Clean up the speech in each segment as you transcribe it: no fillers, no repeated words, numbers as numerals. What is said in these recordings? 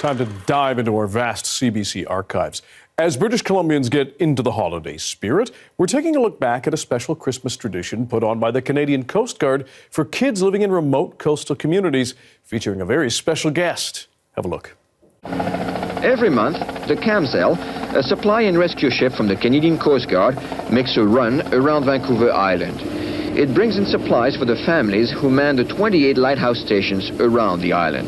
Time to dive into our vast CBC archives. As British Columbians get into the holiday spirit, we're taking a look back at a special Christmas tradition put on by the Canadian Coast Guard for kids living in remote coastal communities, featuring a very special guest. Have a look. Every month, the Camsell, a supply and rescue ship from the Canadian Coast Guard, makes a run around Vancouver Island. It brings in supplies for the families who man the 28 lighthouse stations around the island.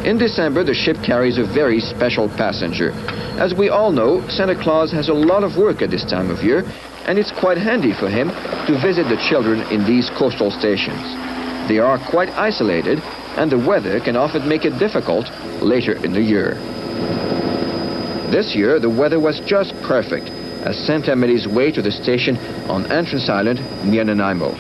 In December, the ship carries a very special passenger. As we all know, Santa Claus has a lot of work at this time of year, and it's quite handy for him to visit the children in these coastal stations. They are quite isolated, and the weather can often make it difficult later in the year. This year, the weather was just perfect as Santa made his way to the station on Entrance Island near Nanaimo.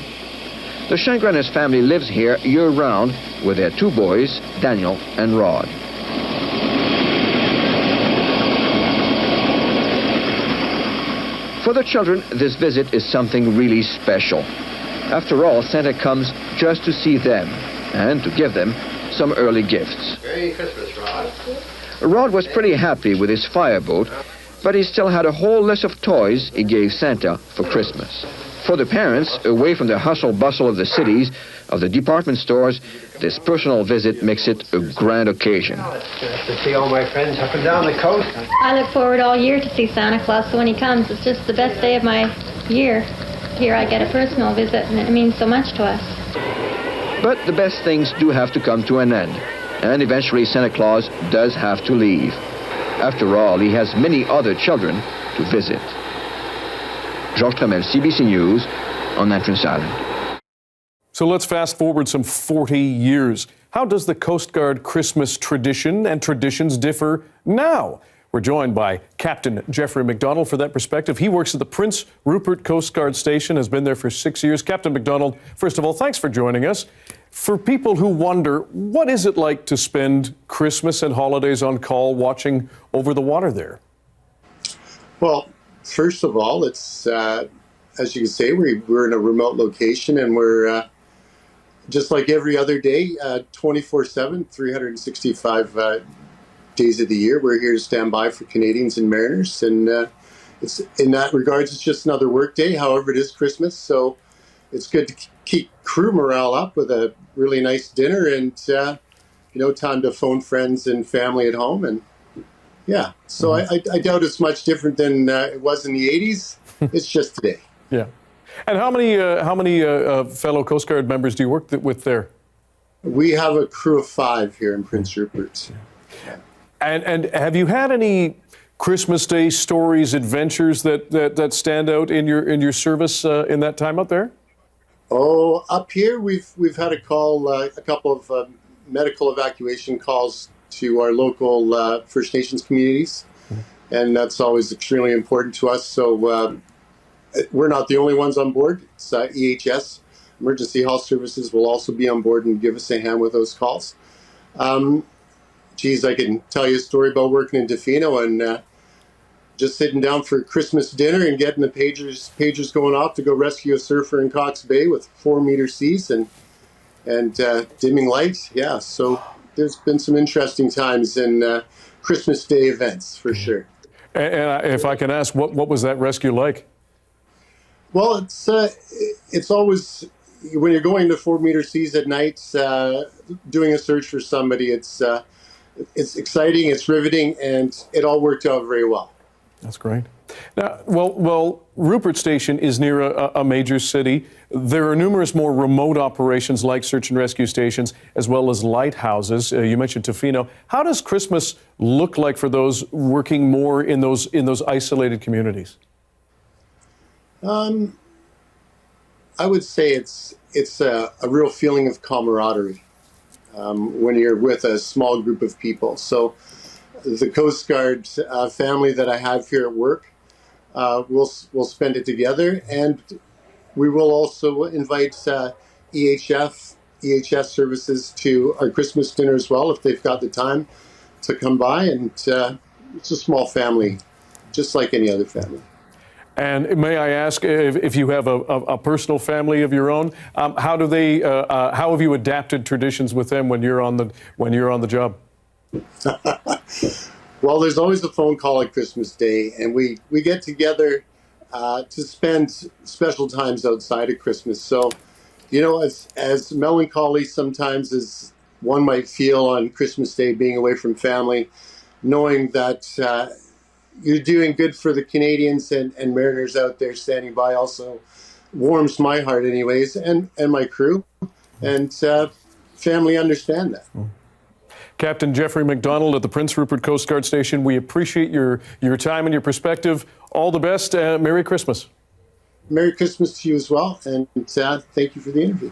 The Shangrenas family lives here year-round with their two boys, Daniel and Rod. For the children, this visit is something really special. After all, Santa comes just to see them and to give them some early gifts. Merry Christmas, Rod. Rod was pretty happy with his fireboat, but he still had a whole list of toys he gave Santa for Christmas. For the parents, away from the hustle-bustle of the cities, of the department stores, this personal visit makes it a grand occasion. It's good to see all my friends up and down the coast. I look forward all year to see Santa Claus, so when he comes, it's just the best day of my year. Here I get a personal visit, and it means so much to us. But the best things do have to come to an end, and eventually Santa Claus does have to leave. After all, he has many other children to visit. Georges Tremel, CBC News, on Entrance Island. So let's fast forward some 40 years. How does the Coast Guard Christmas tradition and traditions differ now? We're joined by Captain Jeffery MacDonald for that perspective. He works at the Prince Rupert Coast Guard Station, has been there for 6 years. Captain MacDonald, first of all, thanks for joining us. For people who wonder, what is it like to spend Christmas and holidays on call watching over the water there? Well, first of all, it's, as you can say, we're in a remote location, and we're just like every other day, 24/7, 365 days of the year. We're here to stand by for Canadians and mariners, and it's in that regards, it's just another work day. However, it is Christmas, so it's good to keep crew morale up with a really nice dinner and, time to phone friends and family at home. And yeah, so I doubt it's much different than it was in the 80s. It's just today. Yeah. And how many fellow Coast Guard members do you work with there? We have a crew of 5 here in Prince Rupert. Yeah. And have you had any Christmas Day stories, adventures that stand out in your service in that time out there? Oh, up here we've had a call, a couple of medical evacuation calls to our local First Nations communities, and that's always extremely important to us. So we're not the only ones on board. It's EHS, Emergency Health Services, will also be on board and give us a hand with those calls. I can tell you a story about working in Tofino and just sitting down for Christmas dinner and getting the pagers going off to go rescue a surfer in Cox Bay with 4-meter seas and dimming lights. Yeah, so there's been some interesting times in Christmas Day events, for sure. And if I can ask, what was that rescue like? Well, it's always, when you're going to 4-meter seas at night, doing a search for somebody, it's exciting, it's riveting, and it all worked out very well. That's great. Now, well, Rupert Station is near a major city. There are numerous more remote operations like search and rescue stations, as well as lighthouses. You mentioned Tofino. How does Christmas look like for those working more in those isolated communities? I would say it's a real feeling of camaraderie when you're with a small group of people. So the Coast Guard family that I have here at work, we'll spend it together, and we will also invite EHS services to our Christmas dinner as well if they've got the time to come by. And it's a small family, just like any other family. And may I ask if you have a personal family of your own? How have you adapted traditions with them when you're on the job? Well, there's always a phone call at Christmas Day, and we get together to spend special times outside of Christmas. So, you know, as melancholy sometimes as one might feel on Christmas Day being away from family, knowing that you're doing good for the Canadians and Mariners out there standing by also warms my heart anyways, and my crew. And family understand that. Captain Jeffery MacDonald at the Prince Rupert Coast Guard Station, we appreciate your time and your perspective. All the best. Merry Christmas. Merry Christmas to you as well, and thank you for the interview.